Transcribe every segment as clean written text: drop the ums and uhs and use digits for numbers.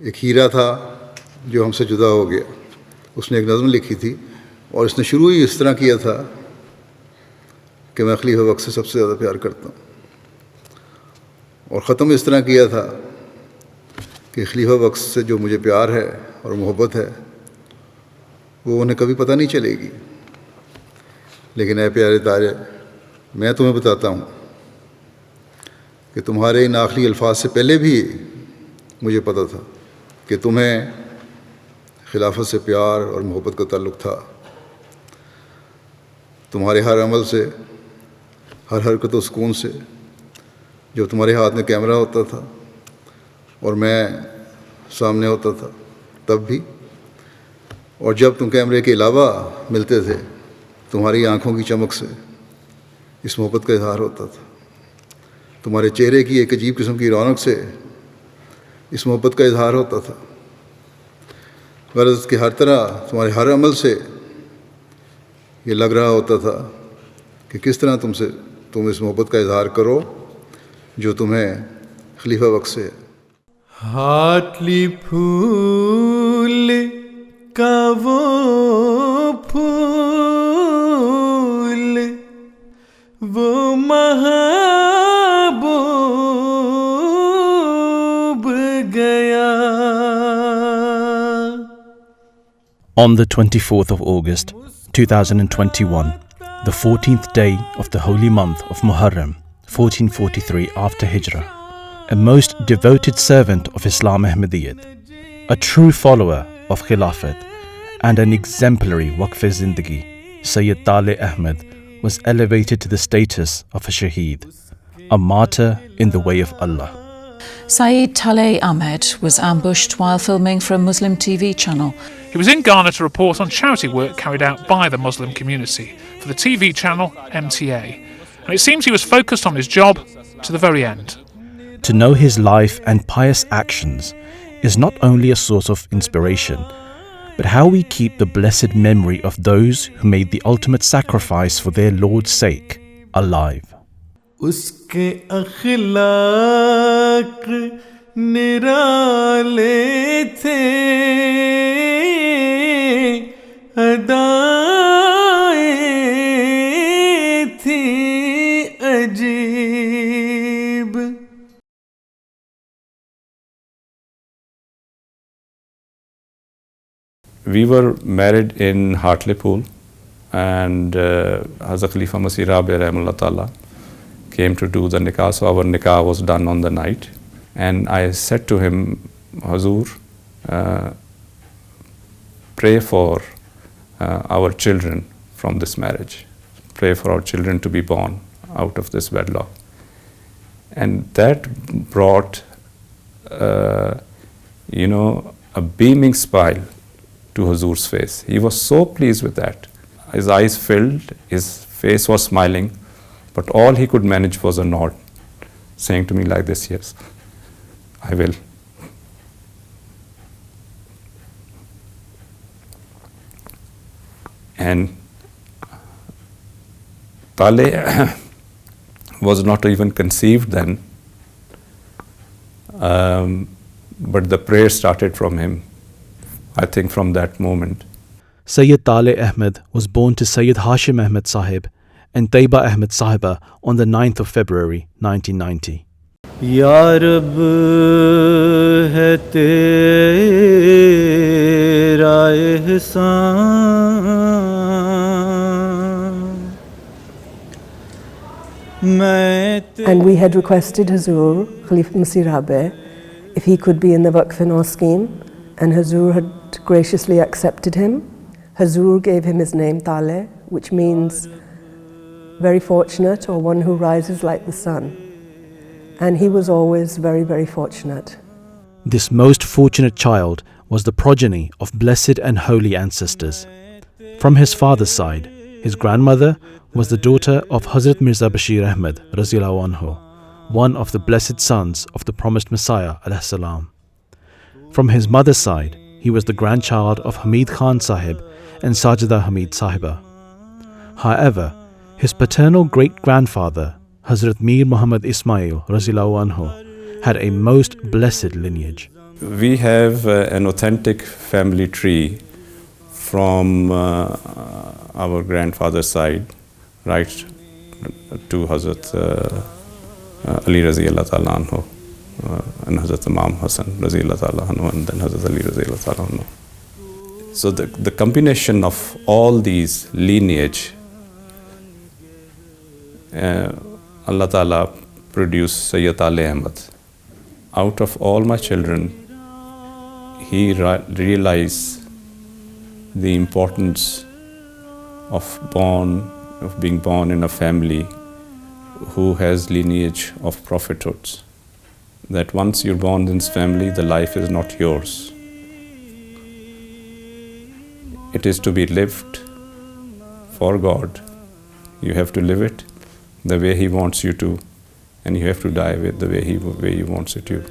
एक हीरा था जो हमसे जुदा हो गया, उसने एक नज़म लिखी थी और इसने शुरू ही इस तरह किया था कि मैं खलीफा वक्त से सबसे ज़्यादा प्यार करता हूँ, और ख़त्म इस तरह किया था कि खलीफा वक्त से जो मुझे प्यार है और मोहब्बत है वो उन्हें कभी पता नहीं चलेगी, लेकिन ऐ प्यारे तारे, मैं तुम्हें बताता हूँ कि तुम्हारे इन आखिरी अल्फाज से पहले भी मुझे पता था कि तुम्हें खिलाफत से प्यार और मोहब्बत का ताल्लुक़ था। तुम्हारे हर अमल से, हर हरकत व सुकून से, जब तुम्हारे हाथ में कैमरा होता था और मैं सामने होता था तब भी, और जब तुम कैमरे के अलावा मिलते थे, तुम्हारी आँखों की चमक से इस मोहब्बत का इजहार होता था। तुम्हारे चेहरे की एक अजीब किस्म की रौनक से इस मोहब्बत का इजहार होता था। गर्ज़ कि हर तरह तुम्हारे हर अमल से ये लग रहा होता था कि किस तरह तुम इस मोहब्बत का इजहार करो जो तुम्हें खलीफा वक्त से है। हाटली फूल का वो फूल, वो महबूब गया। On the 24th of August 2021, the 14th day of the holy month of Muharram 1443 after Hijrah, a most devoted servant of Islam Ahmadiyyat, a true follower of Khilafat and an exemplary Waqf Zindagi, Sayyid Tale-e-Ahmad was elevated to the status of a shaheed, a martyr in the way of Allah. Sayyid Tale-e-Ahmad was ambushed while filming for a Muslim TV channel. He was in Ghana to report on charity work carried out by the Muslim community for the TV channel MTA, and it seems he was focused on his job to the very end. To know his life and pious actions is not only a source of inspiration, but how we keep the blessed memory of those who made the ultimate sacrifice for their Lord's sake alive. उसके अखलाक निराले थे, अदाएं थी अजीब। We were married in Hartlepool, and Hazrat Khalifa Masih Rabi Rahimahullah Ta'ala came to do the nikah, so our nikah was done on the night. And I said to him, Hazur, pray for our children from this marriage. Pray for our children to be born out of this wedlock. And that brought, a beaming smile to Hazur's face. He was so pleased with that. His eyes filled, his face was smiling, but all he could manage was a nod, saying to me like this, yes, I will. And Tale was not even conceived then, but the prayer started from him, I think from that moment. Sayyid Tale-e-Ahmad was born to Sayyid Hashim Ahmad Sahib and Taiba Ahmad Sahiba on the 9th of February 1990. Ya Rab hai tera ihsan. And we had requested Hazur, Khalifa Masih Rabi, if he could be in the Waqf scheme, and Hazur had graciously accepted him. Hazur gave him his name Tale, which means very fortunate, or one who rises like the sun. And he was always very, very fortunate. This most fortunate child was the progeny of blessed and holy ancestors. From his father's side, his grandmother was the daughter of Hazrat Mirza Bashir Ahmad Raziyallahu Anhu, one of the blessed sons of the promised Messiah alayhi salam. From his mother's side, he was the grandchild of Hamid Khan Sahib and Sajida Hamid Sahiba. However, his paternal great-grandfather, Hazrat Mir Muhammad Ismail Raziyallahu Anhu, had a most blessed lineage. We have an authentic family tree from our grandfather's side, right to Hযরত Ali Raziyallahu Ta'ala Anhu and Hযরত Imam Hassan Raziyallahu Ta'ala Anhu and then Hযরত Ali Raziyallahu Ta'ala Anhu. So the combination of all these lineage, Allah Ta'ala produced Sayyid Ahmad. Out of all my children, he realized the importance of being born in a family who has lineage of prophethoods. That once you're born in this family, the life is not yours. It is to be lived for God. You have to live it the way He wants you to, and you have to die with the way He wants it to.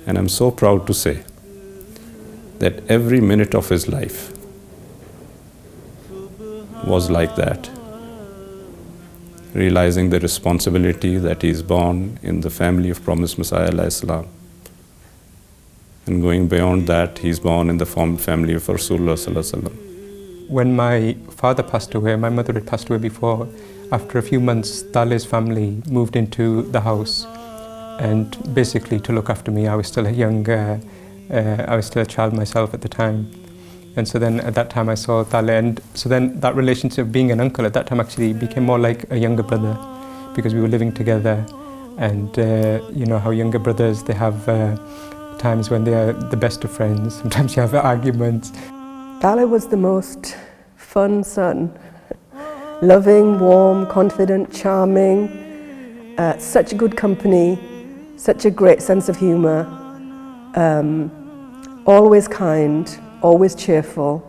And I'm so proud to say that every minute of his life was like that, realizing the responsibility that he is born in the family of promised Messiah alayhi salam, and going beyond that, he is born in the family of Rasulullah sallallahu alaihi wasallam. When my father passed away, my mother had passed away before. After a few months, Tale's family moved into the house, and basically to look after me. I was still I was still a child myself at the time. And so then at that time I saw Tale, and so then that relationship of being an uncle at that time actually became more like a younger brother, because we were living together. And you know how younger brothers, they have times when they are the best of friends. Sometimes you have arguments. Tale was the most fun son. Loving, warm, confident, charming, such good company, such a great sense of humour, always kind, always cheerful,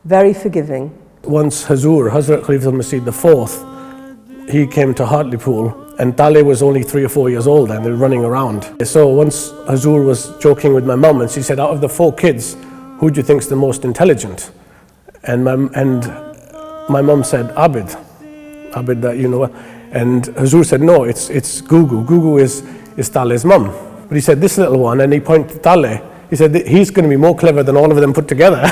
very forgiving. Once Hযরত Khalifa al-Masih IV, he came to Hartlepool, and Tale was only 3 or 4 years old and they were running around. So once Hযrত was joking with my mum, and she said, out of the 4 kids, who do you think's the most intelligent? And my mum said, Abid, that you know. And Hযrত said, no, it's Gugu. Gugu is Tale's mum. But he said, this little one, and he pointed to Tale. He said, he's going to be more clever than all of them put together.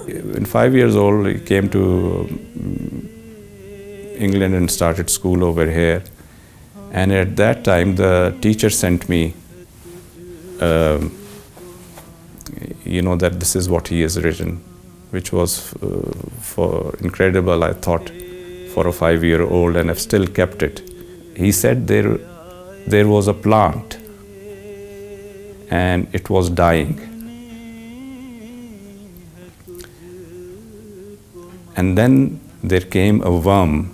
In 5 years old, he came to England and started school over here. And at that time, the teacher sent me, that this is what he has written, which was for incredible, I thought, for a 5-year-old, and I've still kept it. He said there was a plant and it was dying. And then there came a worm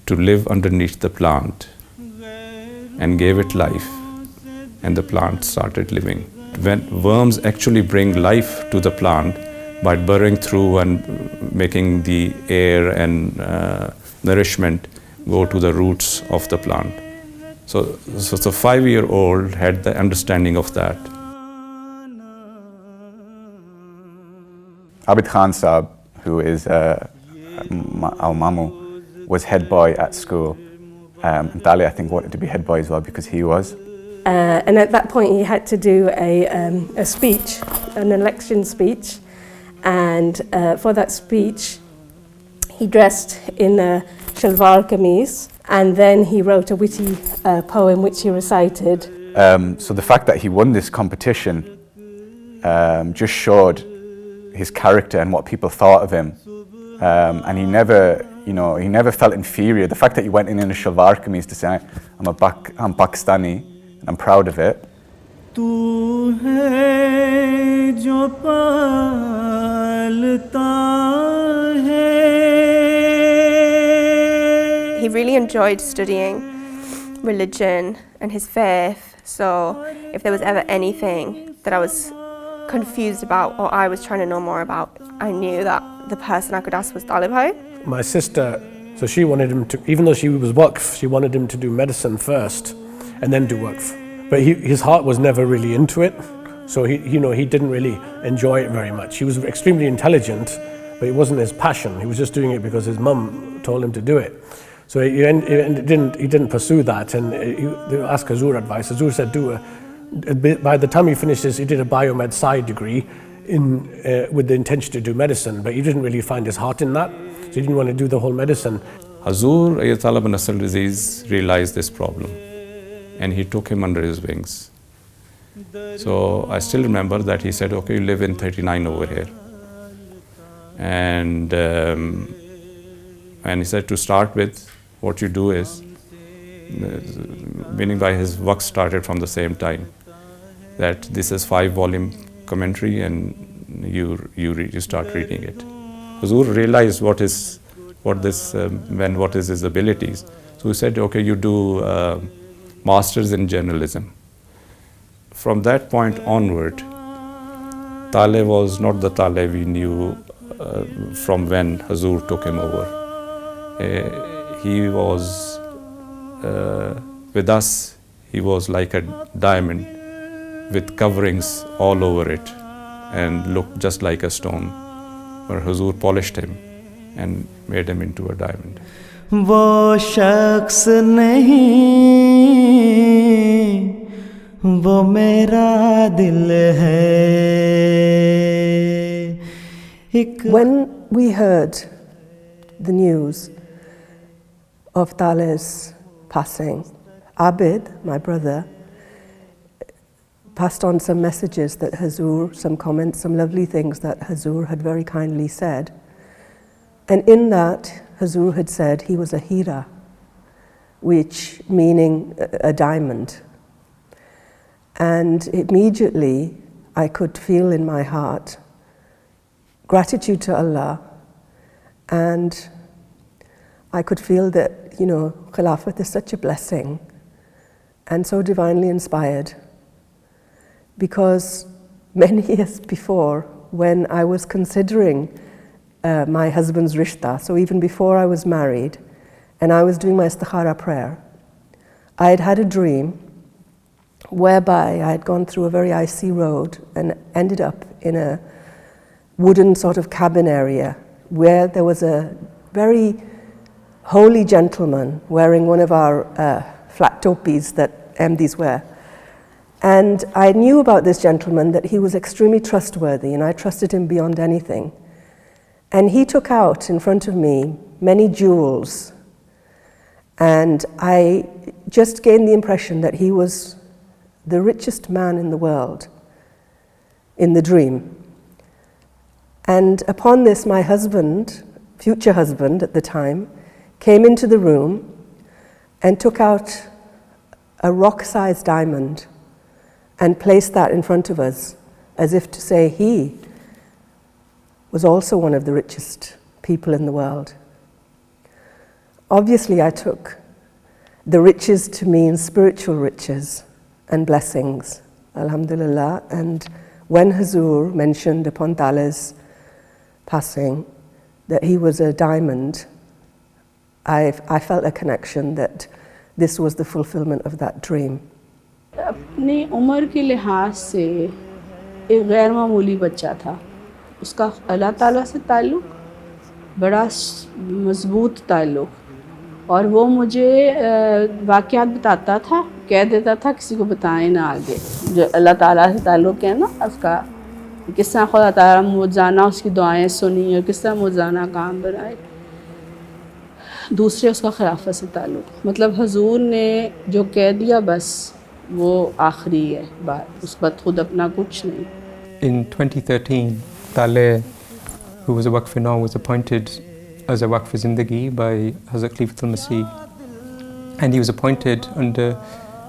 to live underneath the plant and gave it life, and the plant started living. When worms actually bring life to the plant by burrowing through and making the air and nourishment go to the roots of the plant. So the 5-year-old had the understanding of that. Abid Khan Saab, who is our Mamu, was head boy at school. And Tale, I think, wanted to be head boy as well because he was. And at that point he had to do a speech, an election speech. And for that speech, he dressed in a shalwar kameez, and then he wrote a witty poem which he recited. So the fact that he won this competition just showed his character and what people thought of him. And he never felt inferior. The fact that he went in a shalwar kameez to say, I'm Pakistani and I'm proud of it. He really enjoyed studying religion and his faith, so if there was ever anything that I was confused about or I was trying to know more about, I knew that the person I could ask was Talib Bhai. My sister, so she wanted him to, even though she was waqf, she wanted him to do medicine first and then do waqf. But his heart was never really into it, so he didn't really enjoy it very much. He was extremely intelligent, but it wasn't his passion. He was just doing it because his mum told him to do it. So he didn't pursue that, and they asked Hযrত advice. Hযrত said, By the time he finished this, he did a biomed sci degree with the intention to do medicine, but he didn't really find his heart in that, so he didn't want to do the whole medicine. Hazur Ayatollah bin Nasr Aziz realized this problem and he took him under his wings. So I still remember that he said, okay, you live in 39 over here. And he said, to start with, what you do is, meaning by his work started from the same time, that this is 5-volume commentary and you start reading it. Hazur realized what is his abilities. So he said, okay, you do masters in journalism. From that point onward, Taleh was not the Taleh we knew from when Hazur took him over. He was with us, he was like a diamond with coverings all over it and looked just like a stone, where Hazur polished him and made him into a diamond. वो शख्स नहीं, वो मेरा दिल है. When we heard the news of Taleh's passing, Abid, my brother, passed on some messages that Hazur, some comments, some lovely things that Hazur had very kindly said. And in that, Hazur had said he was a hira, which meaning a diamond. And immediately I could feel in my heart gratitude to Allah, and I could feel that, Khilafat is such a blessing and so divinely inspired, because many years before, when I was considering my husband's rishta, so even before I was married, and I was doing my istikhara prayer, I had had a dream whereby I had gone through a very icy road and ended up in a wooden sort of cabin area where there was a very holy gentleman wearing one of our flat topis that MDs wear. And I knew about this gentleman that he was extremely trustworthy, and I trusted him beyond anything. And he took out in front of me many jewels, and I just gained the impression that he was the richest man in the world in the dream. And upon this, my husband, future husband at the time, came into the room and took out a rock-sized diamond and placed that in front of us, as if to say he was also one of the richest people in the world. Obviously, I took the riches to mean spiritual riches and blessings, alhamdulillah. And when Hazur mentioned upon Taleh's passing that he was a diamond, I felt a connection that this was the fulfillment of that dream. अपनी उम्र के लिहाज से एक गैर मामूली बच्चा था. उसका अल्लाह ताला से ताल्लुक़ बड़ा मज़बूत ताल्लुक़, और वो मुझे वाक़यात बताता था, कह देता था किसी को बताएं ना आगे, जो अल्लाह ताला से ताल्लुक़ है ना उसका, किस तरह खुदा ताला मुझाना उसकी दुआएं सुनी और किस तरह मुझाना काम बनाए. दूसरे उसका खिलाफत से ताल्लुक़, मतलब हजूर ने जो कह दिया बस वो आखिरी है बात, उस बाद खुद अपना कुछ नहीं. In 2013, Taleh, who was a Waqf now, was appointed as a Waqf Zindagi by Hazrat Khalifatul Masih, and he was appointed under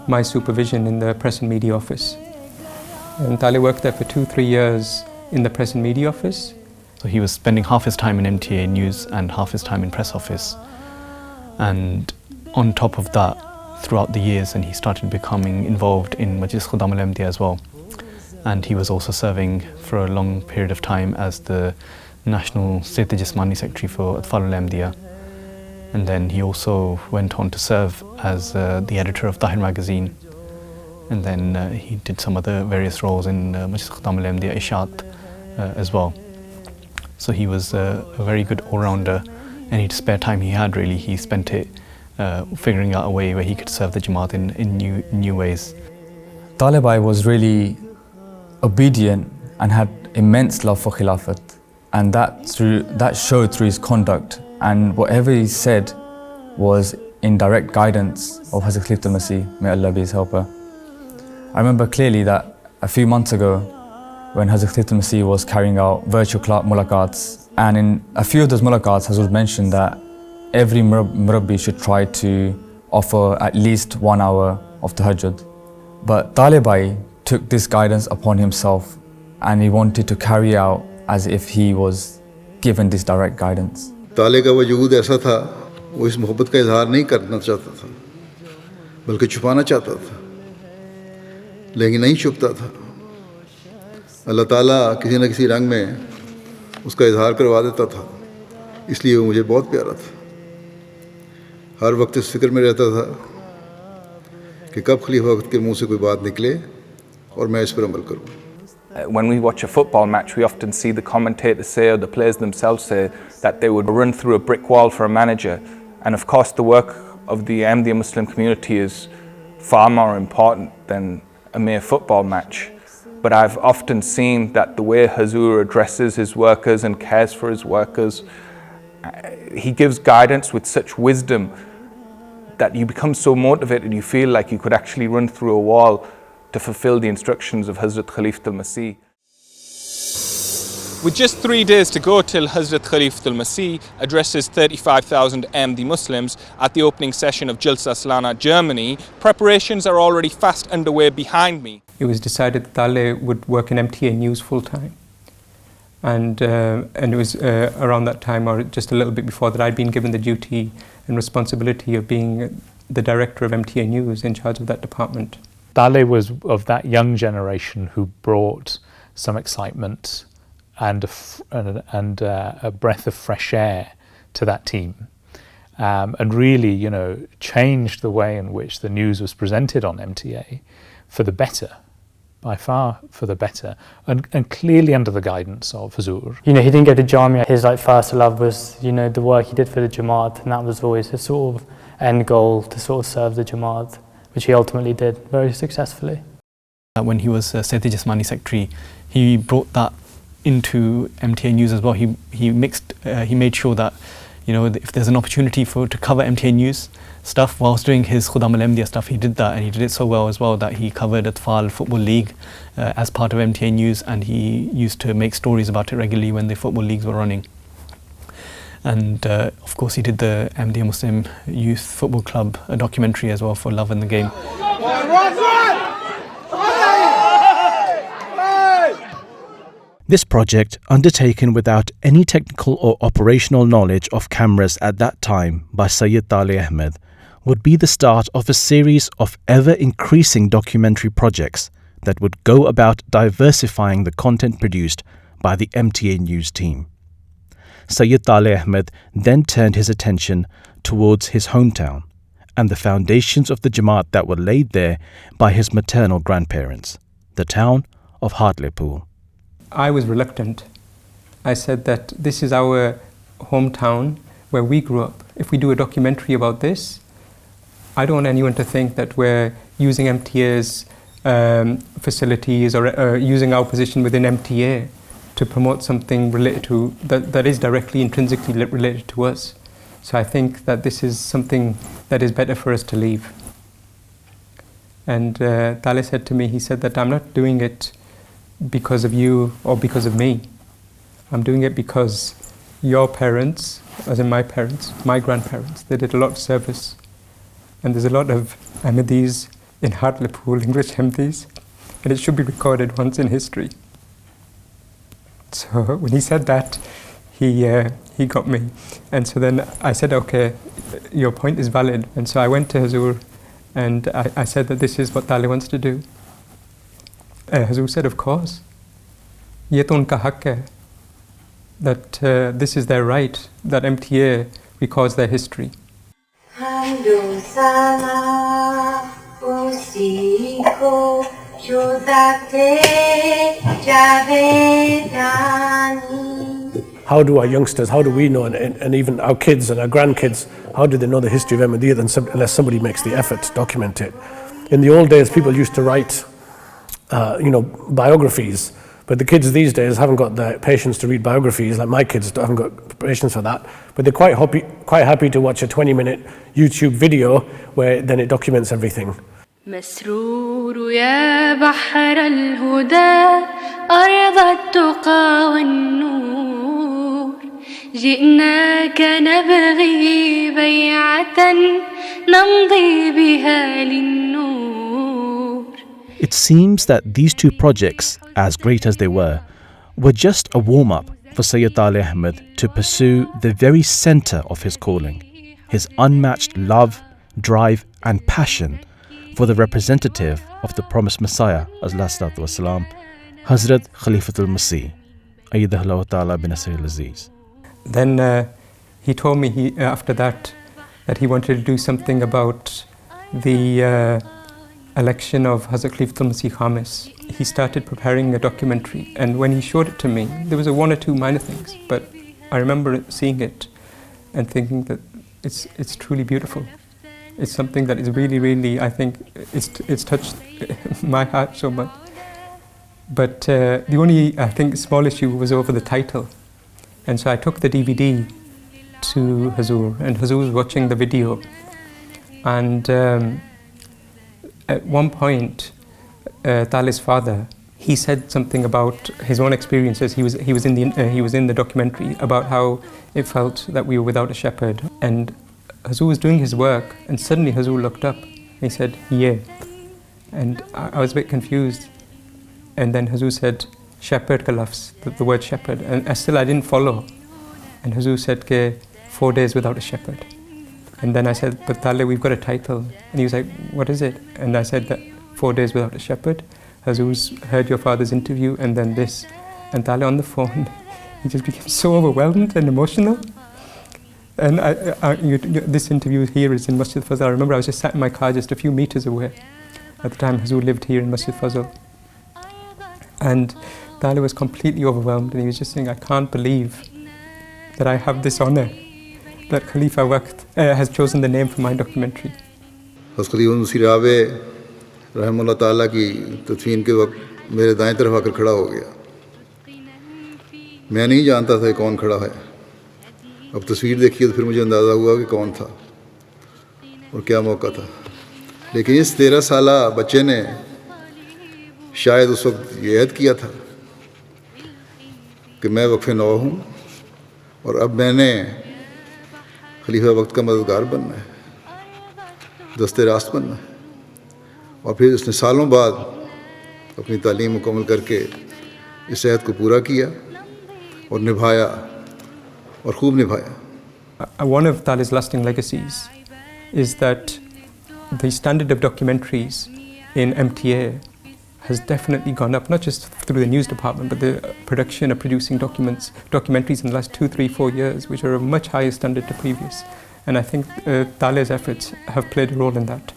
my supervision in the Press and Media Office. And Taleh worked there for 2-3 years in the Press and Media Office. So he was spending half his time in MTA News and half his time in Press Office. And on top of that, throughout the years, and he started becoming involved in Majlis Khudam al-Ahmadiyya as well. And he was also serving for a long period of time as the National State Jismani Secretary for Atfal al-Ahmadiyya. And then he also went on to serve as the editor of Tahir magazine. And then he did some other various roles in Majlis Khudam al-Ahmadiyya Ishat as well. So he was a very good all-rounder. Any spare time he had, really, he spent it figuring out a way where he could serve the Jamaat in new ways. Talibai was really obedient and had immense love for Khilafat, and that showed through his conduct, and whatever he said was in direct guidance of Hazrat Khalif al-Masih, may Allah be his helper. I remember clearly that a few months ago when Hazrat Khalif al-Masih was carrying out virtual mulaqats, and in a few of those mulaqats Hazrat mentioned that every murabbi should try to offer at least 1 hour of tahajjud. But Talibai took this guidance upon himself and he wanted to carry out as if he was given this direct guidance. ताले का वजूद ऐसा था, वो इस मोहब्बत का इजहार नहीं करना चाहता था, बल्कि छुपाना चाहता था, लेकिन नहीं छुपता था। अल्लाह ताला किसी न किसी रंग में उसका इजहार करवा देता था, इसलिए वो मुझे बहुत प्यारा था। हर वक्त इस फिक्र में रहता था कि कब खलीफा वक्त के मुंह से कोई बात निकले और मैं इस पर अमल करूं। When we watch a football match, we often see the commentators say, or the players themselves say, that they would run through a brick wall for a manager. And of course, the work of the Ahmadiyya Muslim community is far more important than a mere football match. But I've often seen that the way Hazur addresses his workers and cares for his workers, he gives guidance with such wisdom that you become so motivated, you feel like you could actually run through a wall to fulfill the instructions of Hazrat Khalif al-Masih. With just 3 days to go till Hazrat Khalif al-Masih addresses 35,000 Ahmadi Muslims at the opening session of Jalsa Salana, Germany, preparations are already fast underway behind me. It was decided that Taleh would work in MTA News full time. And it was around that time, or just a little bit before that, I'd been given the duty and responsibility of being the director of MTA News, in charge of that department. Taleh was of that young generation who brought some excitement and a breath of fresh air to that team, and really, you know, changed the way in which the news was presented on MTA for the better, by far for the better, and clearly under the guidance of Hazur. You know, he didn't go to Jamia. His first love was, you know, the work he did for the Jamaat, and that was always his sort of end goal, to sort of serve the Jamaat, which he ultimately did very successfully. When he was Sayyid Jismani Secretary, he brought that into MTA News as well. He made sure that, you know, if there's an opportunity to cover MTA News stuff whilst doing his Khudam al-Ahmadiyya stuff, he did that, and he did it so well as well that he covered Atfal Football League as part of MTA News, and he used to make stories about it regularly when the football leagues were running. And of course he did the Ahmadiyya Muslim Youth Football Club a documentary as well for Love in the Game. This project, undertaken without any technical or operational knowledge of cameras at that time by Sayyid Ahmad, would be the start of a series of ever-increasing documentary projects that would go about diversifying the content produced by the MTA News team. Sayyid Ahmad then turned his attention towards his hometown and the foundations of the Jamaat that were laid there by his maternal grandparents, the town of Hartlepool. I was reluctant. I said that this is our hometown where we grew up. If we do a documentary about this, I don't want anyone to think that we're using MTA's facilities or using our position within MTA to promote something related to that is directly intrinsically related to us. So I think that this is something that is better for us to leave. And Taleh said to me, he said that I'm not doing it because of you or because of me. I'm doing it because your parents, as in my parents, my grandparents, they did a lot of service. And there's a lot of Ahmadis in Hartlepool, English Ahmadis, and it should be recorded once in history. So when he said that, he got me. And so then I said, okay, your point is valid. And so I went to Hazur and I said that this is what Taleh wants to do. Hazur said, of course. Ye to unka hak hai. That this is their right, that MTA records their history. How do our youngsters, how do we know, and even our kids and our grandkids, how do they know the history of Ahmadiyya unless somebody makes the effort to document it? In the old days, people used to write biographies. But the kids these days haven't got the patience to read biographies, like my kids haven't got patience for that. But they're quite happy to watch a 20-minute YouTube video where then it documents everything. مسرور يا بحر الهدى أرض التقى والنور جئناك نبغي بيعة نمضي بها للنور. It seems that these two projects, as great as they were just a warm-up for Sayyid Fot-e-Ahmod to pursue the very center of his calling, his unmatched love, drive and passion for the representative of the promised Messiah, والسلام, Hযরত Khalifatul Masih, Ayyadahullahu ta'ala bin Nasril Aziz. Then he told me after that he wanted to do something about the election of Hযrত Khalifatul Masih Khamis. He started preparing a documentary, and when he showed it to me, there was one or two minor things, but I remember seeing it and thinking that it's truly beautiful. It's something that is really, really, I think, it's touched my heart so much. But the only, I think, small issue was over the title. And so I took the DVD to Huzur, and Huzur was watching the video. And at one point, Tale's father, he said something about his own experiences. He was in the documentary about how it felt that we were without a shepherd. And Huzur was doing his work, and suddenly Huzur looked up. He said, "Yeah," and I was a bit confused. And then Huzur said, "Shepherd ka lafz," the word shepherd, and still I didn't follow. And Huzur said, "Ke 4 days without a shepherd." And then I said, "But Tale, we've got a title." And he was like, "What is it?" And I said that 4 days without a shepherd. Huzur's heard your father's interview, and then this. And Tale on the phone, he just became so overwhelmed and emotional. And this interview here is in Masjid Fazl. I remember I was just sat in my car just a few meters away. At the time, Huzur lived here in Masjid Fazl. And Tale was completely overwhelmed, and he was just saying, "I can't believe that I have this honor, that Khalifa Waqt has chosen the name for my documentary." हज़रत खलीफा मसीह Rabe रहमतुल्लाह ताला की तदफीन के वक्त मेरे दाएं तरफ आकर खड़ा हो गया. मैं नहीं जानता था कौन खड़ा है. अब तस्वीर देखी तो फिर मुझे अंदाज़ा हुआ कि कौन था और क्या मौका था. लेकिन इस 13 साला बच्चे ने शायद उस वक्त ये ऐद किया था कि मैं वक्फ़े नौ हूँ और अब मैंने खलीफा वक्त का मददगार बनना है, दस्ते रास्त बनना है. और फिर उसने सालों बाद अपनी तालीम मुकम्मल करके इस ऐद को पूरा किया और निभाया और खूब निभाया. One of Tale's lasting legacies is that the standard of documentaries in MTA has definitely gone up, not just through the news department, but the production of producing documentaries in the last 2, 3, 4 years, which are a much higher standard to previous. And I think Tale's efforts have played a role in that.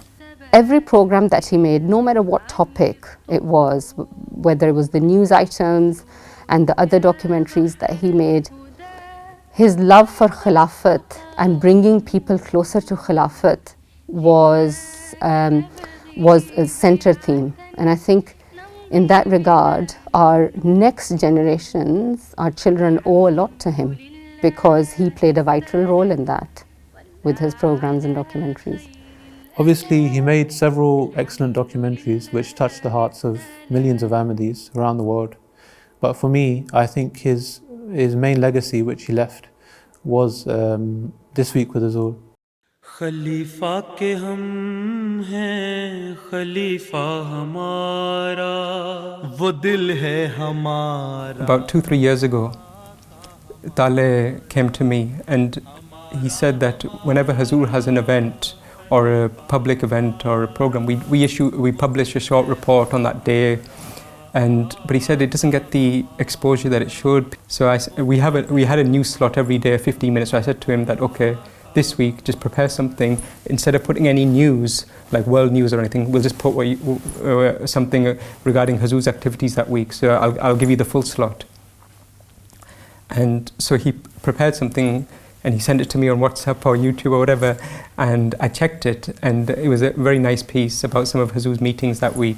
Every program that he made, no matter what topic it was, whether it was the news items and the other documentaries that he made, his love for Khilafat and bringing people closer to Khilafat was a center theme. And I think in that regard, our next generations, our children owe a lot to him because he played a vital role in that with his programs and documentaries. Obviously, he made several excellent documentaries which touched the hearts of millions of Ahmadis around the world. But for me, I think his main legacy which he left was This Week with Huzur. खलीफा के हम हैं खलीफा हमारा वो दिल है हमारा. About 2-3 years ago, Tale came to me and he said that whenever Huzur has an event or a public event or a program, we publish a short report on that day. But he said it doesn't get the exposure that it should. So we had a news slot every day, 15 minutes. So I said to him that, okay, this week just prepare something. Instead of putting any news, like world news or anything, we'll just put something regarding Huzur's activities that week. So I'll give you the full slot. And so he prepared something and he sent it to me on WhatsApp or YouTube or whatever. And I checked it, and it was a very nice piece about some of Huzur's meetings that week.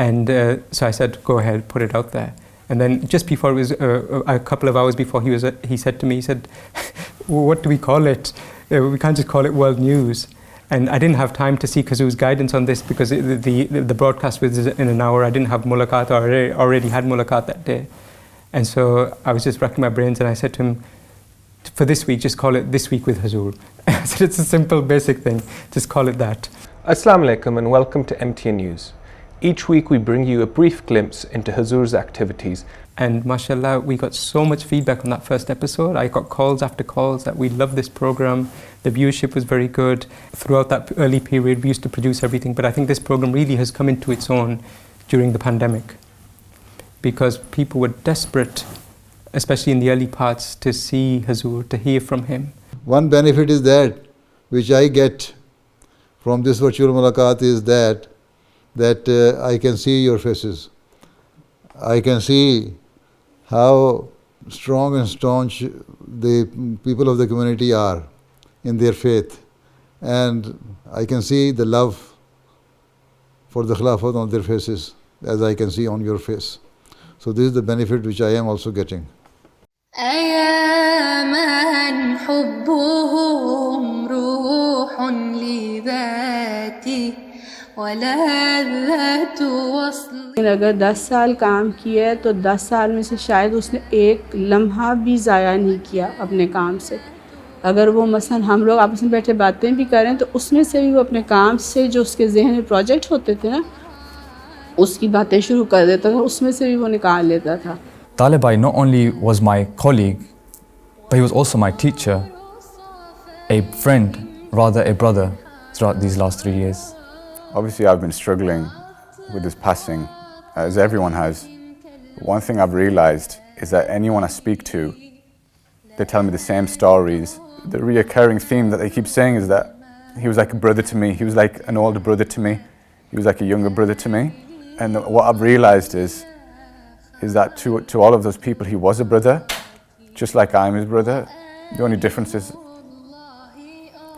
And so I said, go ahead, put it out there. And then just before it was, a couple of hours before he said to me, he said, well, what do we call it? We can't just call it world news. And I didn't have time to seek Hazur's guidance on this because the broadcast was in an hour. I didn't have mulaqat, or already had mulaqat that day. And so I was just racking my brains, and I said to him, for this week, just call it This Week with Hazur. I said, it's a simple, basic thing. Just call it that. Assalamu alaikum and welcome to MTA News. Each week we bring you a brief glimpse into Hazur's activities. And mashallah, we got so much feedback on that first episode. I got calls after calls that we love this program. The viewership was very good. Throughout that early period, we used to produce everything. But I think this program really has come into its own during the pandemic, because people were desperate, especially in the early parts, to see Hazur, to hear from him. One benefit is that, which I get from this virtual mulaqat, is that I can see your faces. I can see how strong and staunch the people of the community are in their faith. And I can see the love for the Khilafat on their faces, as I can see on your face. So this is the benefit which I am also getting. अगर 10 साल काम किया है तो 10 साल में से शायद उसने एक लम्हा भी ज़ाया नहीं किया अपने काम से. अगर वो मसलन हम लोग आपस में बैठे बातें भी करें तो उसमें से भी वो अपने काम से जो उसके जहन में प्रोजेक्ट होते थे ना, उसकी बातें शुरू कर देता था, उसमें से भी वो निकाल लेता था. Talib Bhai not only was my colleague, but he was also my teacher, a friend, rather a brother throughout these last 3 years. Obviously, I've been struggling with his passing, as everyone has. One thing I've realized is that anyone I speak to, they tell me the same stories. The reoccurring theme that they keep saying is that he was like a brother to me. He was like an older brother to me. He was like a younger brother to me. And what I've realized is that to all of those people, he was a brother, just like I'm his brother. The only difference is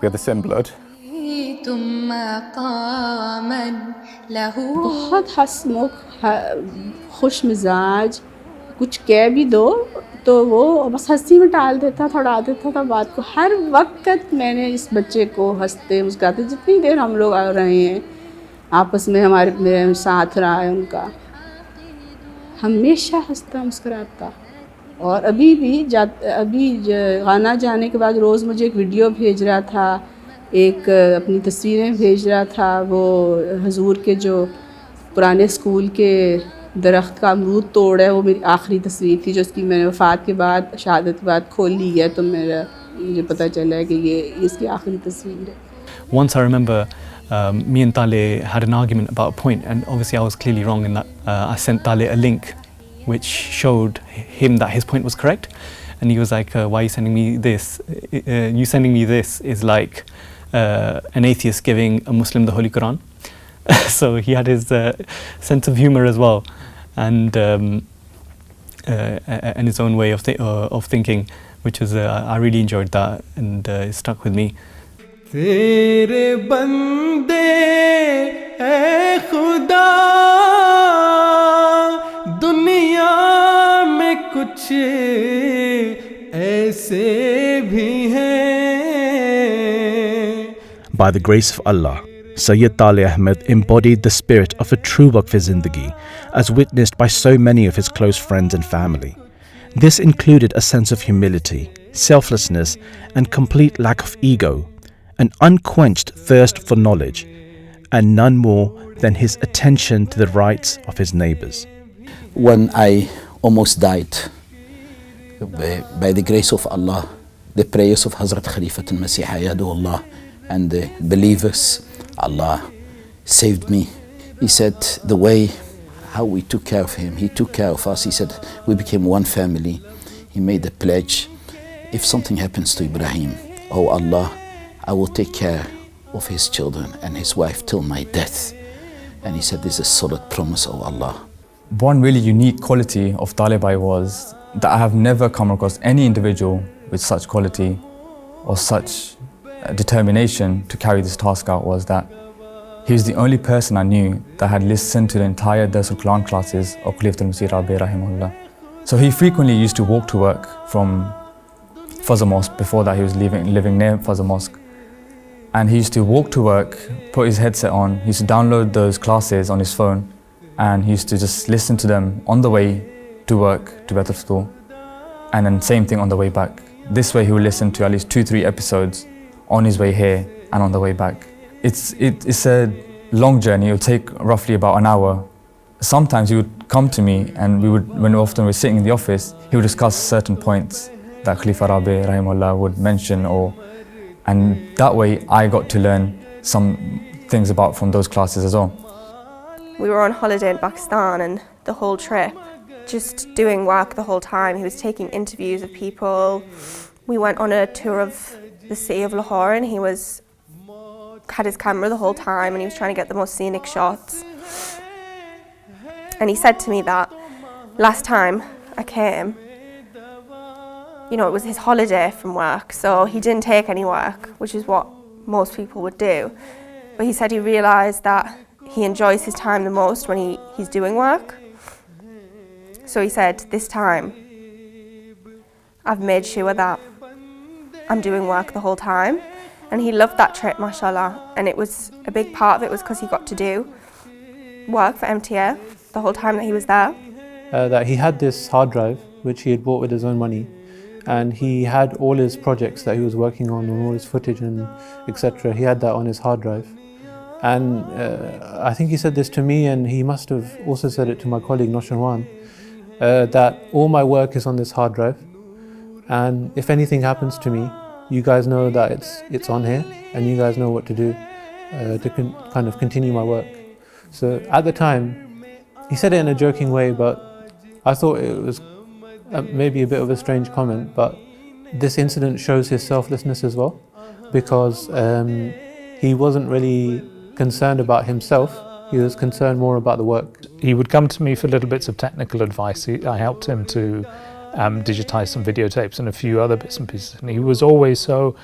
we have the same blood. बहुत हंसमुख, खुश मिजाज, कुछ कह भी दो तो वो बस हंसी में टाल देता था, उड़ा देता था बात को. हर वक्त मैंने इस बच्चे को हंसते मुस्कुराते, जितनी देर हम लोग आ रहे हैं आपस में, मेरे साथ रहा है उनका, हमेशा हंसता मुस्कुराता. और अभी गाना जाने के बाद रोज़ मुझे एक वीडियो भेज रहा था, एक अपनी तस्वीरें भेज रहा था. वो हजूर के जो पुराने स्कूल के दरख्त का अमरूद तोड़ है, वो मेरी आखिरी तस्वीर थी जो उसकी मैंने वफ़ात के बाद, शहादत के बाद खोल ली है, तो मुझे पता चला है कि ये इसकी आखिरी तस्वीर है. Once I remember me and Tale had an argument about a point, and obviously I was clearly wrong in that. I sent Tale a link which showed him that his point was correct, and he was like, why are you sending me this? You sending me this is like an atheist giving a Muslim the Holy Quran. So he had his sense of humor as well, and his own way of thinking, which was I really enjoyed that, and it stuck with me. तेरे बंदे ऐ खुदा दुनिया में कुछ ऐसे भी हैं. By the grace of Allah, Sayyid Fat-e-Ahmod embodied the spirit of a true Waqf Zindagi, as witnessed by so many of his close friends and family. This included a sense of humility, selflessness, and complete lack of ego, an unquenched thirst for knowledge, and none more than his attention to the rights of his neighbors. When I almost died, by the grace of Allah, the prayers of Hazrat Khalifat al-Masih Ayadullah and the believers, Allah saved me. He said the way how we took care of him, he took care of us. He said we became one family. He made a pledge, if something happens to Ibrahim, oh Allah, I will take care of his children and his wife till my death. And he said this is a solid promise, oh Allah. One really unique quality of Talib Bhai was that I have never come across any individual with such quality or such determination to carry this task out, was that He was the only person I knew that had listened to the entire Darsul Quran classes of Khalifatul Masih Rabi rahimahullah. So he frequently used to walk to work from Fazl Mosque. Before that he was living near Fazl Mosque. And he used to walk to work, put his headset on, he used to download those classes on his phone, and he used to just listen to them on the way to work, to Baitul Futuh, and then same thing on the way back. This way he would listen to at least 2-3 episodes on his way here and on the way back. It's a long journey. It would take roughly about an hour. Sometimes he would come to me, and when often we were sitting in the office, he would discuss certain points that Khalifa Rabi rahimahullah would mention, and that way I got to learn some things about from those classes as well. We were on holiday in Pakistan, and the whole trip, just doing work the whole time. He was taking interviews of people. We went on a tour of the city of Lahore, and he had his camera the whole time, and he was trying to get the most scenic shots. And he said to me that last time I came, it was his holiday from work, so he didn't take any work, which is what most people would do. But he said he realised that he enjoys his time the most when he's doing work. So he said, this time, I've made sure that I'm doing work the whole time. And he loved that trip, mashallah. And it was a big part of it was because he got to do work for MTA the whole time that he was there. That he had this hard drive, which he had bought with his own money. And he had all his projects that he was working on and all his footage and etc. He had that on his hard drive. And I think he said this to me, and he must have also said it to my colleague Nosharwan, that all my work is on this hard drive, and if anything happens to me, you guys know that it's on here, and you guys know what to do to kind of continue my work. So at the time, he said it in a joking way, but I thought it was maybe a bit of a strange comment, but this incident shows his selflessness as well, because he wasn't really concerned about himself, he was concerned more about the work. He would come to me for little bits of technical advice. I helped him to digitize some videotapes and a few other bits and pieces, and he was always so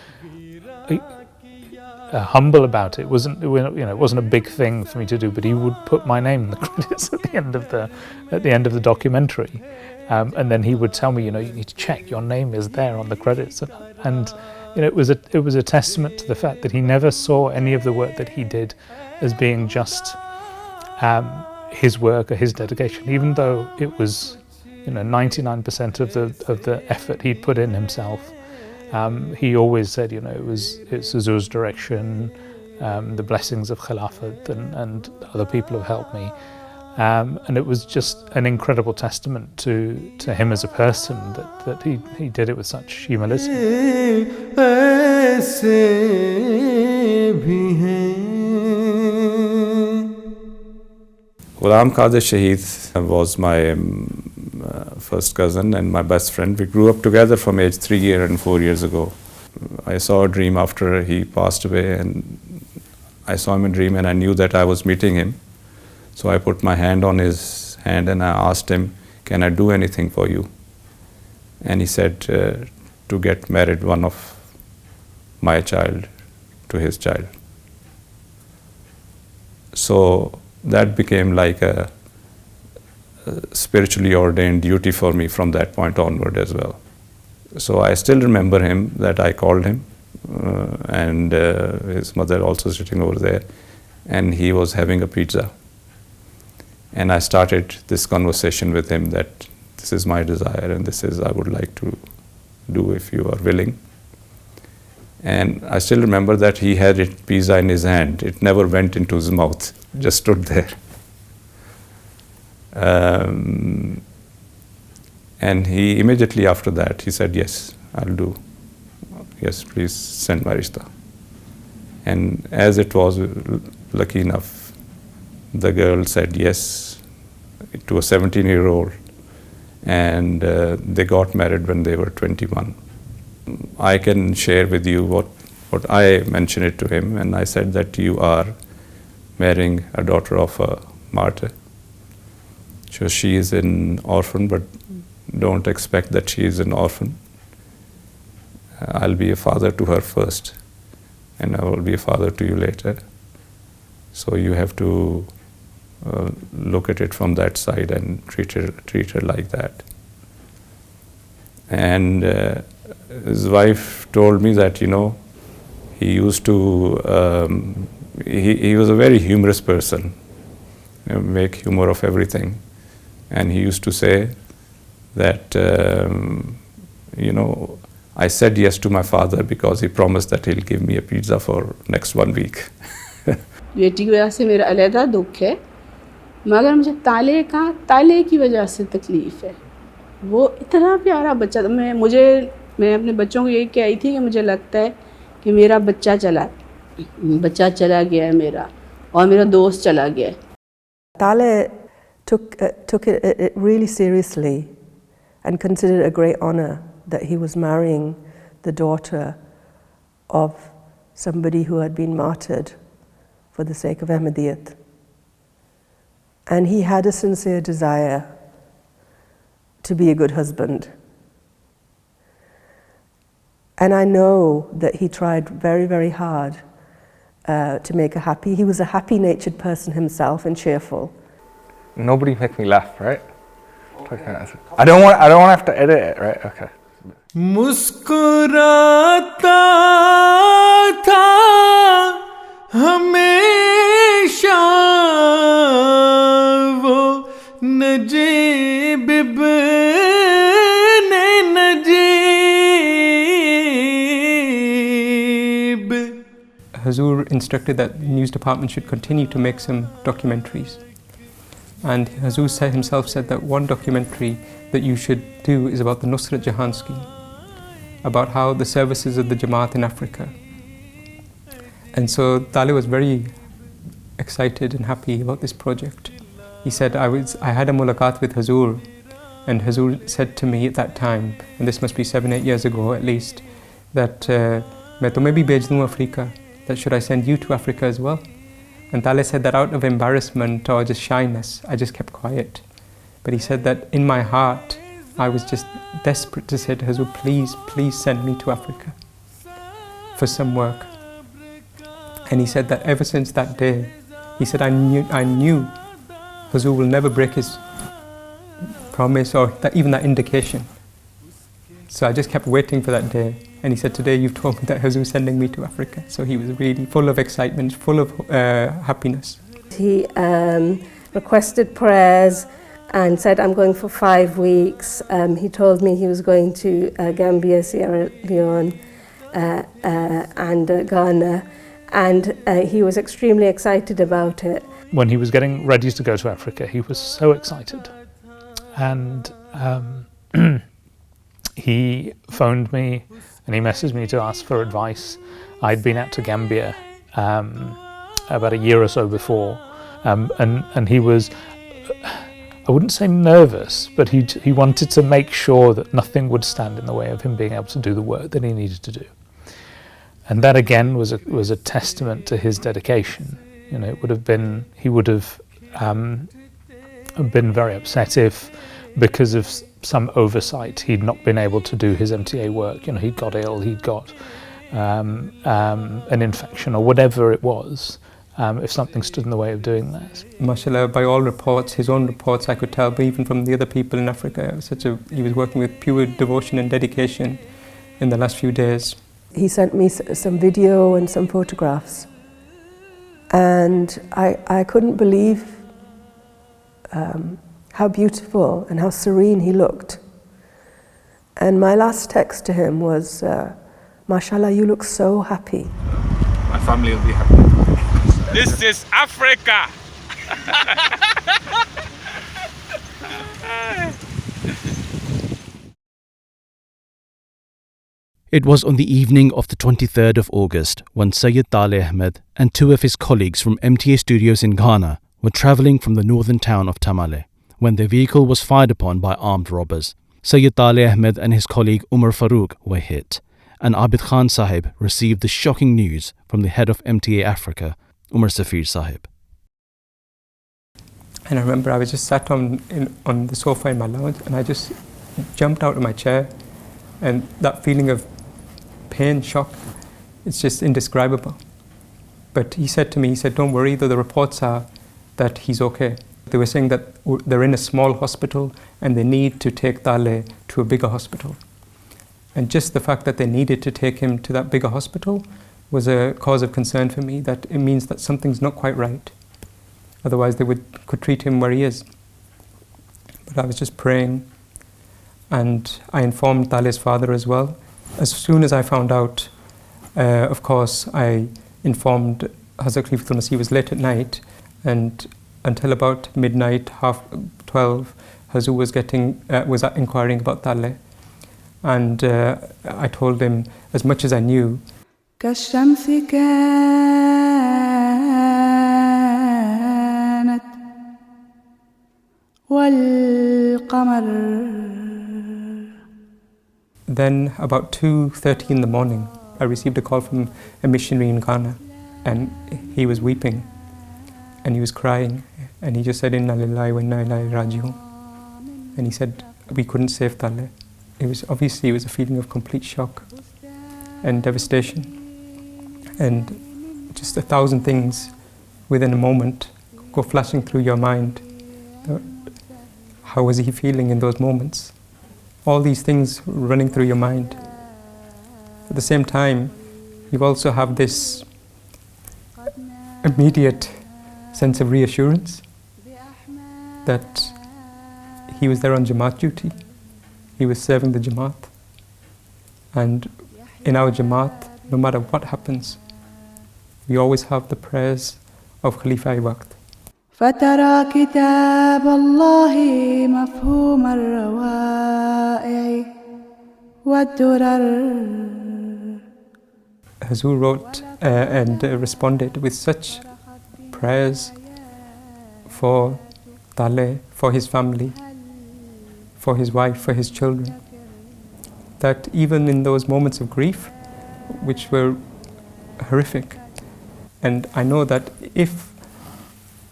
humble about it. It wasn't a big thing for me to do, but he would put my name in the credits at the end of the documentary, and then he would tell me, you need to check your name is there on the credits, and it was a testament to the fact that he never saw any of the work that he did as being just his work or his dedication, even though it was 99% of the effort he'd put in himself. He always said, it's Huzur's direction, the blessings of Khilafat, and other people have helped me. And it was just an incredible testament to him as a person that he did it with such humility. Ghulam Qadir Shaheed was my first cousin and my best friend. We grew up together from age 3 and 4 years ago. I saw a dream after he passed away, and I saw him in a dream, and I knew that I was meeting him. So I put my hand on his hand and I asked him, can I do anything for you? And he said to get married one of my child to his child. So that became like a spiritually ordained duty for me from that point onward as well. So I still remember him, that I called him, and his mother also sitting over there, and he was having a pizza. And I started this conversation with him that this is my desire and this is I would like to do if you are willing. And I still remember that he had pizza in his hand. It never went into his mouth, just stood there. And he immediately after that, he said, yes, I'll do. Yes, please send my rishta. And as it was, lucky enough, the girl said yes to a 17-year-old, and they got married when they were 21. I can share with you what I mentioned it to him, and I said that you are marrying a daughter of a martyr. So she is an orphan, but don't expect that she is an orphan. I'll be a father to her first, and I will be a father to you later. So you have to look at it from that side and treat her like that. And his wife told me that, he used to, he was a very humorous person, make humor of everything. And he used to say that, I said yes to my father because he promised that he'll give me a pizza for next 1 week. बेटी की वजह से मेरा अलहदा दुख है, मगर मुझे ताले की वजह से तकलीफ़ है। वो इतना प्यारा बच्चा था। मैं अपने बच्चों को यही कही थी कि मुझे लगता है कि मेरा बच्चा चला गया है मेरा, और मेरा दोस्त चला गया है। Tale took it really seriously and considered it a great honor that he was marrying the daughter of somebody who had been martyred for the sake of Ahmadiyyat. And he had a sincere desire to be a good husband. And I know that he tried very, very hard to make her happy. He was a happy-natured person himself and cheerful. Nobody make me laugh, right? I don't want to have to edit it, right? Okay. मुस्कुराता था हमेशा वो नजीब इब्ने Najeeb. Huzur instructed that the news department should continue to make some documentaries. And Huzur himself said that one documentary that you should do is about the Nusrat Jahan scheme, about how the services of the Jamaat in Africa. And so Tale was very excited and happy about this project. He said, I had a mulaqat with Huzur, and Huzur said to me at that time, and this must be 7-8 years ago at least, that मैं तुम्हें भी भेज दूँ Africa, that should I send you to Africa as well? And Tale said that out of embarrassment or just shyness, I just kept quiet. But he said that in my heart, I was just desperate to say to Huzur, please, please send me to Africa for some work. And he said that ever since that day, he said, I knew Huzur will never break his promise or even that indication. So I just kept waiting for that day. And he said, today you've told me that Huzur is sending me to Africa. So he was really full of excitement, full of happiness. He requested prayers and said, I'm going for 5 weeks. He told me he was going to Gambia, Sierra Leone and Ghana. And he was extremely excited about it. When he was getting ready to go to Africa, he was so excited. And he phoned me and he messaged me to ask for advice. I'd been out to Gambia about a year or so before, and he was, I wouldn't say nervous, but he wanted to make sure that nothing would stand in the way of him being able to do the work that he needed to do. And that again was a testament to his dedication. It would have been, he would have been very upset if, because of some oversight, he'd not been able to do his MTA work. He'd got ill, he'd got an infection or whatever it was, if something stood in the way of doing that. MashaAllah, by all reports, his own reports, I could tell, but even from the other people in Africa, he was working with pure devotion and dedication in the last few days. He sent me some video and some photographs, and I couldn't believe how beautiful and how serene he looked. And my last text to him was, MashaAllah, you look so happy. My family will be happy. This is Africa! It was on the evening of the 23rd of August when Sayyid Tale-Ahmad and 2 of his colleagues from MTA Studios in Ghana were travelling from the northern town of Tamale when their vehicle was fired upon by armed robbers. Sayyid Tale-Ahmad and his colleague Umar Farooq were hit, and Abid Khan Sahib received the shocking news from the head of MTA Africa, Umar Safir Sahib. And I remember I was just sat on the sofa in my lounge, and I just jumped out of my chair, and that feeling of pain, shock, it's just indescribable. But he said to me, he said, don't worry, though the reports are that he's okay. They were saying that they're in a small hospital and they need to take Tale to a bigger hospital. And just the fact that they needed to take him to that bigger hospital was a cause of concern for me, that it means that something's not quite right. Otherwise they could treat him where he is. But I was just praying, and I informed Tale's father as well. As soon as I found out, of course, I informed Haszrat Khalifatul Masih. It was late at night, and until about midnight, 12:30, Hazur was inquiring about Tale. And I told him as much as I knew. كالشمس كانت والقمر. Then about 2:30 in the morning, I received a call from a missionary in Ghana, and he was weeping and he was crying, and he just said, Inna lillahi wa inna ilaihi raji'un. And he said, we couldn't save Tale. It was a feeling of complete shock and devastation, and just 1,000 things within a moment go flashing through your mind. How was he feeling in those moments? All these things running through your mind. At the same time, you also have this immediate sense of reassurance that he was there on Jamaat duty. He was serving the Jamaat. And in our Jamaat, no matter what happens, we always have the prayers of Khalifa Waqt. فترى كتاب الله مفهوم الروائع والدرر. Hazur wrote and responded with such prayers for Tale, for his family, for his wife, for his children, that even in those moments of grief, which were horrific, and I know that if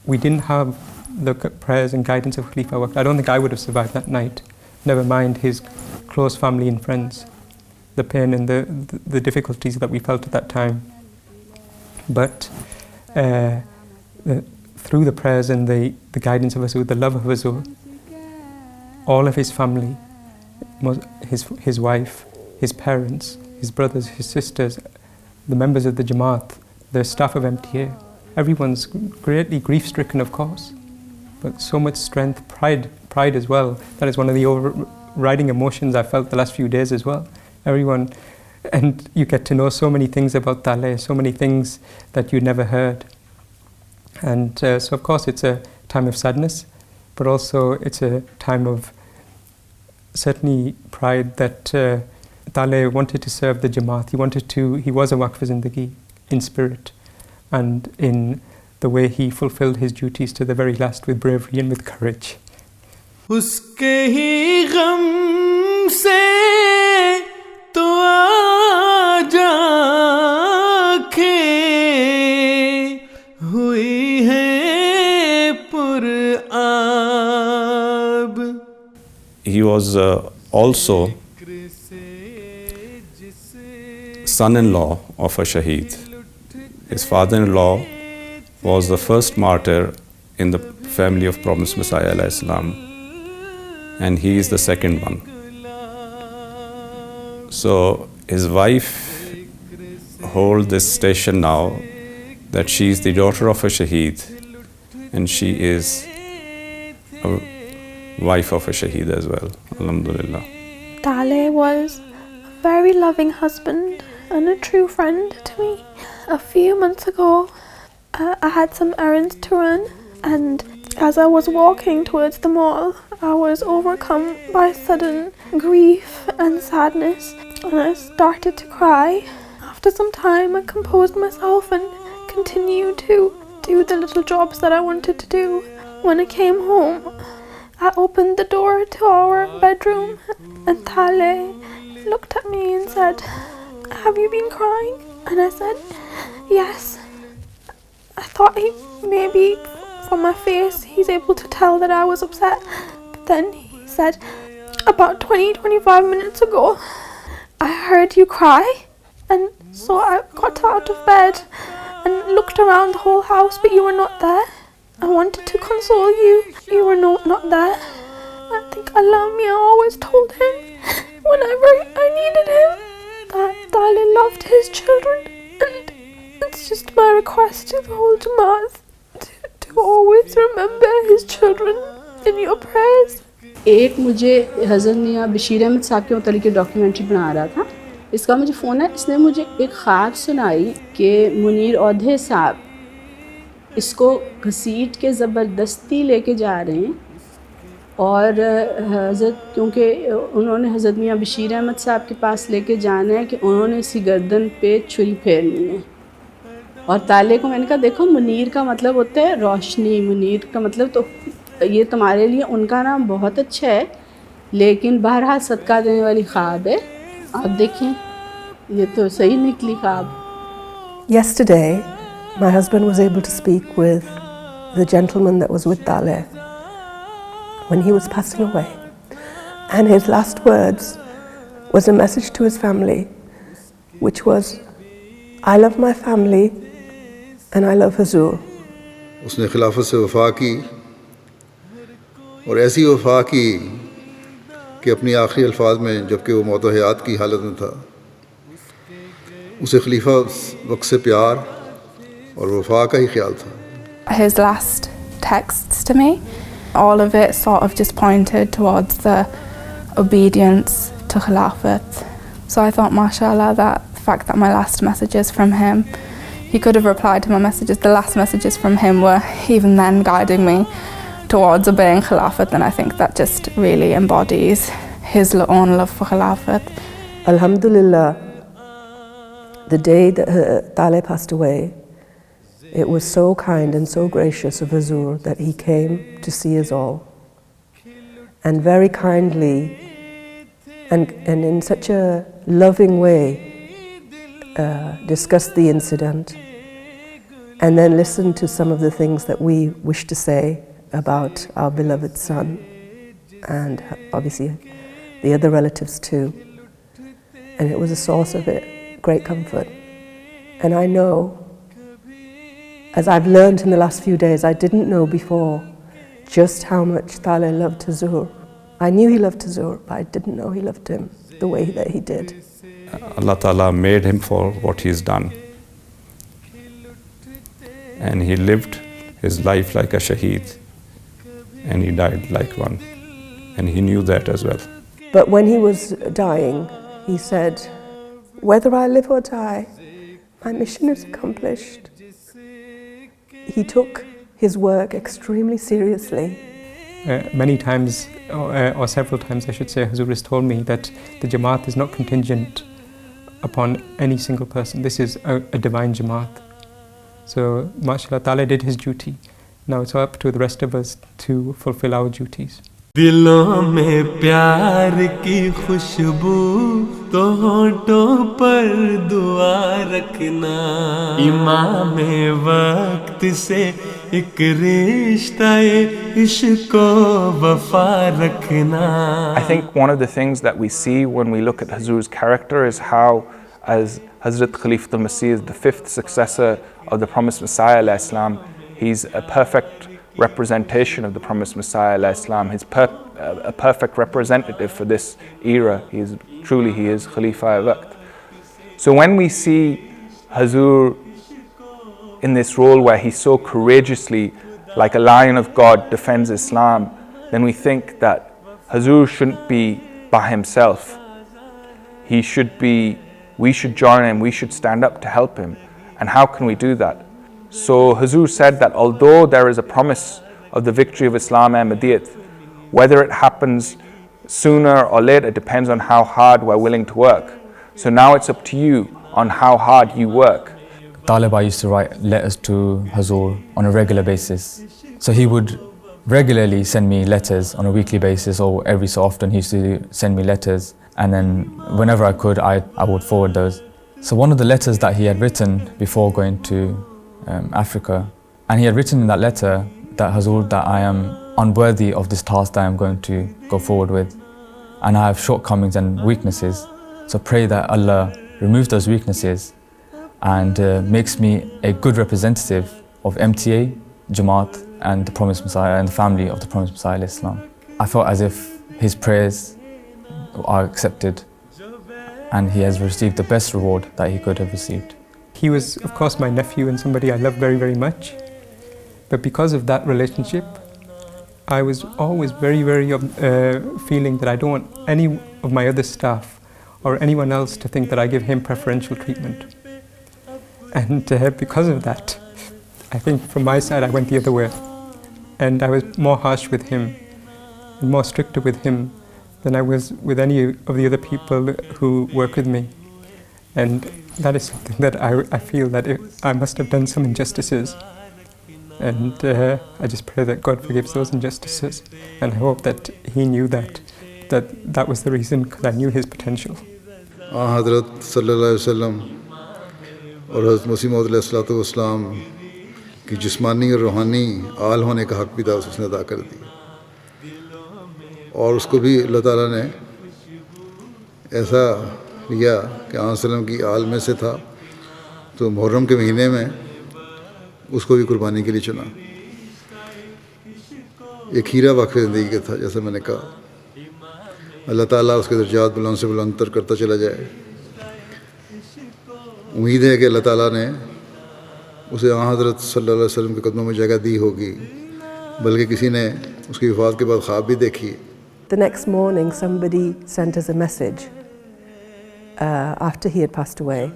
we didn't have the prayers and guidance of Khalifa Waqt, I don't think I would have survived that night, never mind his close family and friends, the pain and the difficulties that we felt at that time. But through the prayers and the guidance of Hazur, the love of Hazur, all of his family, his wife, his parents, his brothers, his sisters, the members of the Jamaat, the staff of MTA, everyone's greatly grief-stricken, of course, but so much strength, pride as well. That is one of the overriding emotions I felt the last few days as well. Everyone, and you get to know so many things about Tale, so many things that you never heard. And so of course it's a time of sadness, but also it's a time of certainly pride that Tale wanted to serve the Jamaat. He was a Waqf Zindagi in spirit and in the way he fulfilled his duties to the very last with bravery and with courage. उसके ही गम से तो आज आँखें हुई हैं पुरआब. He was also son-in-law of a shaheed. His father-in-law was the first martyr in the family of Promised Messiah alayhi salam, and he is the second one. So his wife holds this station now, that she is the daughter of a shaheed, and she is a wife of a shaheed as well. Alhamdulillah. Tale was a very loving husband and a true friend to me. A few months ago, I had some errands to run, and as I was walking towards the mall, I was overcome by sudden grief and sadness, and I started to cry. After some time, I composed myself and continued to do the little jobs that I wanted to do. When I came home, I opened the door to our bedroom, and Tale looked at me and said, "Have you been crying?" And I said, "Yes." I thought maybe from my face he's able to tell that I was upset. But then he said, "About 20-25 minutes ago, I heard you cry." And so I got out of bed and looked around the whole house, but you were not there. I wanted to console you. You were not there. I think Allah Mia always told him whenever I needed him that Talib loved his children, and it's just my request to the whole Jamaat to always remember his children in your prayers. एक मुझे हज़रत मियाँ बशीर अहमद साहब के मतलब की documentary बना रहा था, इसका मुझे फ़ोन है, इसने मुझे एक ख्वाब सुनाई कि मुनीर औधे साहब इसको घसीट के ज़बरदस्ती लेके जा रहे हैं और हज़रत क्योंकि उन्होंने हज़रत मियाँ बशीर अहमद साहब के पास लेके जाना है कि उन्होंने इसकी गर्दन पे छुरी फेरनी है। और ताले को मैंने कहा देखो मुनीर का मतलब होता है रोशनी, मुनीर का मतलब तो ये तुम्हारे लिए उनका नाम बहुत अच्छा है, लेकिन बहरहाल सदका देने वाली ख्वाब है। आप देखें ये तो सही निकली ख्वाब। Yesterday, my husband was able to speak with the gentleman that was with Taleh when he was passing away. And his last words was a message to his family, which was, I love my family and I love Huzur. उसने खिलाफत से वफा की और ऐसी वफा की कि अपनी आखिरी अल्फाज में जबकि वो मौत हयात की हालत में था उसे खलीफा वक्त से प्यार और वफा का ही ख्याल था। His last texts to me, all of it sort of just pointed towards the obedience to Khilafat. So I thought, mashallah, that the fact that my last messages from him, he could have replied to my messages, the last messages from him were even then guiding me towards obeying Khilafat, and I think that just really embodies his own love for Khilafat. Alhamdulillah, the day that Taleh passed away, it was so kind and so gracious of Huzur that he came to see us all, and very kindly and in such a loving way discussed the incident, and then listened to some of the things that we wish to say about our beloved son, and obviously the other relatives too. And it was a source of great comfort. And I know, as I've learned in the last few days, I didn't know before just how much Taleh loved Huzur. I knew he loved Huzur, but I didn't know he loved him the way that he did. Allah Ta'ala made him for what he's done. And he lived his life like a shaheed. And he died like one. And he knew that as well. But when he was dying, he said, whether I live or die, my mission is accomplished. He took his work extremely seriously. Many times, or several times I should say, Huzur has told me that the Jamaat is not contingent upon any single person. This is a divine Jamaat. So, mashallah, Taleh did his duty. Now it's up to the rest of us to fulfill our duties. दिलों में प्यार की खुशबू तो होठों पर दुआ रखना इमाम वक्त से एक रिश्ता इश्क वफा रखना. I think one of the things that we see when we look at Huzur's character is how, as Hazrat Khalifatul Masih is the fifth successor of the promised Messiah alayhi salam, he's a perfect representation of the promised Messiah alayhi salam. He's a perfect representative for this era. He is Khalifa al-Waqt. So when we see Huzur in this role where he so courageously, like a lion of God, defends Islam, then we think that Huzur shouldn't be by himself. We should join him, we should stand up to help him. And how can we do that? So Huzur said that although there is a promise of the victory of Islam and Ahmadiyyat, whether it happens sooner or later depends on how hard we're willing to work. So now it's up to you on how hard you work. Talib used to write letters to Huzur on a regular basis. So he would regularly send me letters on a weekly basis, or every so often he used to send me letters, and then whenever I could, I would forward those. So one of the letters that he had written before going to Africa, and he had written in that letter that Huzur, that I am unworthy of this task that I am going to go forward with, and I have shortcomings and weaknesses. So pray that Allah removes those weaknesses and makes me a good representative of MTA, Jamaat, and the Promised Messiah and the family of the Promised Messiah Islam. I felt as if his prayers are accepted and he has received the best reward that he could have received. He was, of course, my nephew and somebody I love very, very much. But because of that relationship, I was always very, very feeling that I don't want any of my other staff or anyone else to think that I give him preferential treatment. And because of that, I think from my side I went the other way. And I was more harsh with him and more stricter with him than I was with any of the other people who work with me. And that is something that I feel that I must have done some injustices. And I just pray that God forgives those injustices. And I hope that he knew that was the reason, because I knew his potential. हज़रत सल्लल्लाहु अलैहि वसल्लम और हज़रत मसीह मौऊद अलैहिस्सलाम की जिस्मानी और रूहानी आल होने का हक़ भी उसने अदा कर दिया, और उसको भी अल्लाह ताला ने ऐसा लिया कि आसलम की आल में से था, तो मुहर्रम के महीने में उसको भी कुर्बानी के लिए चुना। एक हीरा वाक़ई ज़िंदगी का था, जैसा मैंने कहा। अल्लाह ताला उसके दर्जात बुलंद से बुलंदतर करता चला जाए। उम्मीद है कि अल्लाह ताला ने उसे हज़रत सल्लल्लाहु अलैहि वसल्लम के कदमों में जगह दी होगी, बल्कि किसी ने उसकी वफ़ात के बाद ख्वाब भी देखी। The next morning, somebody sent us a message after he had passed away.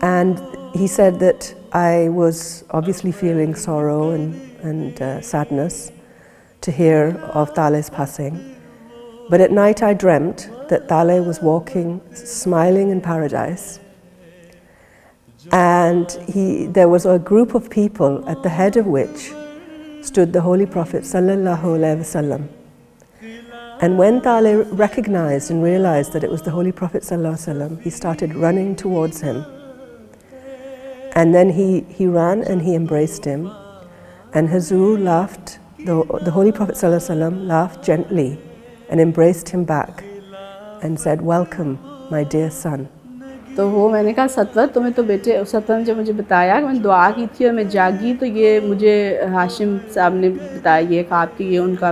And he said that I was obviously feeling sorrow and sadness to hear of Tale's passing. But at night I dreamt that Tale was walking, smiling in paradise. And there was a group of people at the head of which stood the Holy Prophet sallallahu alaihi wasallam. And when Tale recognized and realized that it was the Holy Prophet sallallahu alaihi wasallam, he started running towards him. And then he ran and he embraced him. And Hazur laughed, the Holy Prophet sallallahu alaihi wasallam laughed gently and embraced him back and said, "Welcome, my dear son." तो वो मैंने कहा सतवत तुम्हें तो बेटे सतवत ने जब मुझे बताया कि मैंने दुआ की थी और मैं जागी तो ये मुझे हाशिम साहब ने बताया ये ख्वाब की ये उनका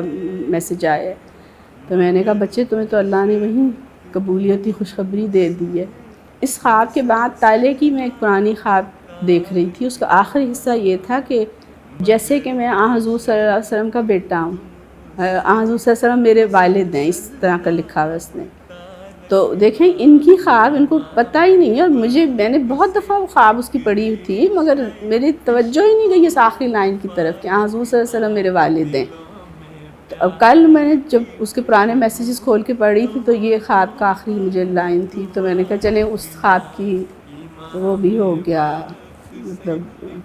मैसेज आया है। तो मैंने कहा बच्चे तुम्हें तो अल्लाह ने वहीं कबूलियत की खुशखबरी दे दी है। इस ख्वाब के बाद ताले की मैं एक पुरानी ख्वाब देख रही थी, उसका आखिरी हिस्सा ये था कि जैसे कि मैं हज़ूर सल्लल्लाहु अलैहि वसल्लम का बेटा हूँ, हज़ूर सल्लल्लाहु अलैहि वसल्लम मेरे वालिद हैं, इस तरह का लिखा हुआ उसने। तो देखें इनकी ख्वाब इनको पता ही नहीं है, और मैंने बहुत दफ़ा वो ख्वाब उसकी पढ़ी थी मगर मेरी तवज्जो ही नहीं गई इस आखिरी लाइन की तरफ कि हज़ूर सल्लल्लाहु अलैहि वसल्लम मेरे वालिद हैं। तो अब कल मैंने जब उसके पुराने मैसेजेस खोल के पढ़ी थी तो ये ख्वाब का आखिरी मुझे लाइन थी, तो मैंने कहा चले उस ख्वाब की वो भी हो गया, मतलब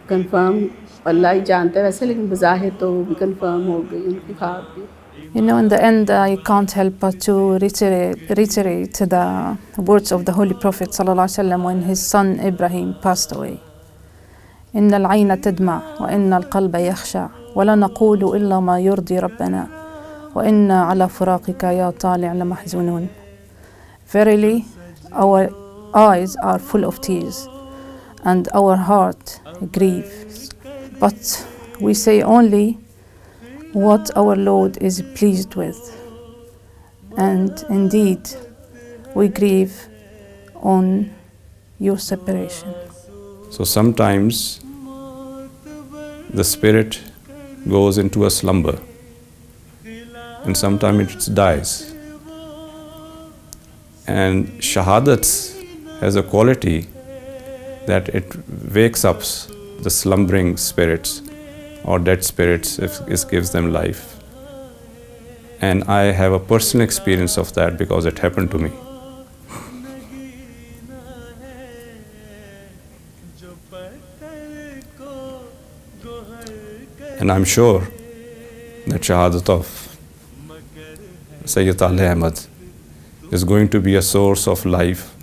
कंफर्म अल्लाह ही जानता है वैसे, लेकिन बज़ाहिर तो वो भी कंफर्म हो गई उनकी ख्वाब भी। You know, in the end, I can't help but to reiterate the words of the Holy Prophet ﷺ when his son Ibrahim passed away. إن العين تدمع وإن القلب يخشع ولا نقول إلا ما يرضي ربنا وإنا على فراقك يا طالع لمحزونون. Verily, our eyes are full of tears and our heart grieves, but we say only what our Lord is pleased with, and indeed we grieve on your separation. So sometimes the spirit goes into a slumber and sometimes it dies. And shahadat has a quality that it wakes up the slumbering spirits or dead spirits if it gives them life. And I have a personal experience of that because it happened to me. And I'm sure that Shahadat of Sayyid Ahmad is going to be a source of life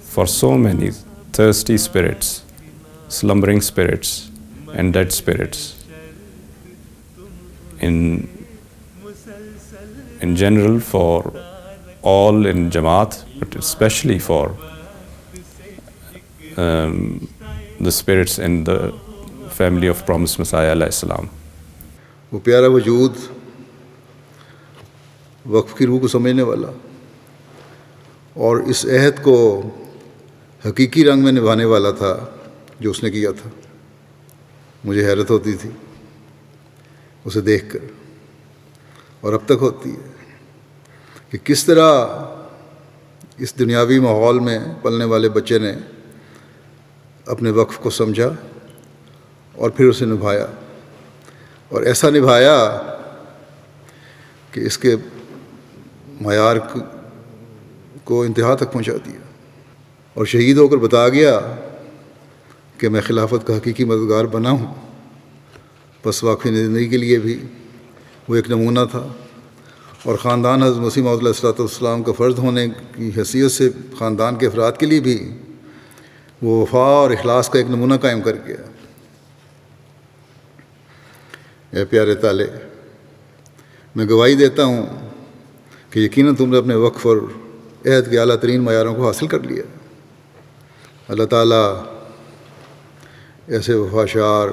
for so many thirsty spirits, slumbering spirits, and dead spirits. In general, for all in Jamaat, but especially for the spirits in the family of promised Messiah alayhi salam. वो प्यारा वजूद, वक्फ की रूह को समझने वाला और इस अहद को हकीकी रंग में निभाने वाला था जो उसने किया था। मुझे हैरत होती थी उसे देखकर, और अब तक होती है कि किस तरह इस दुनियावी माहौल में पलने वाले बच्चे ने अपने वक्फ को समझा और फिर उसे निभाया, और ऐसा निभाया कि इसके मयार को इंतहा तक पहुंचा दिया, और शहीद होकर बता गया कि मैं खिलाफत का हकीकी मददगार बना हूँ। बस वाक़ई ज़िंदगी के लिए भी वो एक नमूना था, और ख़ानदान हज़रत मसीह मौऊद अलैहिस्सलाम का फ़र्ज़ होने की हैसियत से ख़ानदान के अफराद के लिए भी वो वफ़ा और इखलास का एक नमूना कायम कर गया। ए प्यारे ताले, मैं गवाही देता हूँ कि यकीनन तुमने अपने वक्फ और अहद के आला तरीन मयारों को हासिल कर लिया। अल्लाह ताला ऐसे वफाशार,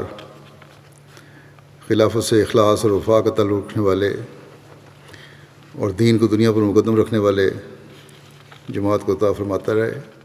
खिलाफत से इखलास और वफा का ताल्लुक़ रखने वाले और दीन को दुनिया पर मुक़द्दम रखने वाले जमात को अता फरमाता रहे।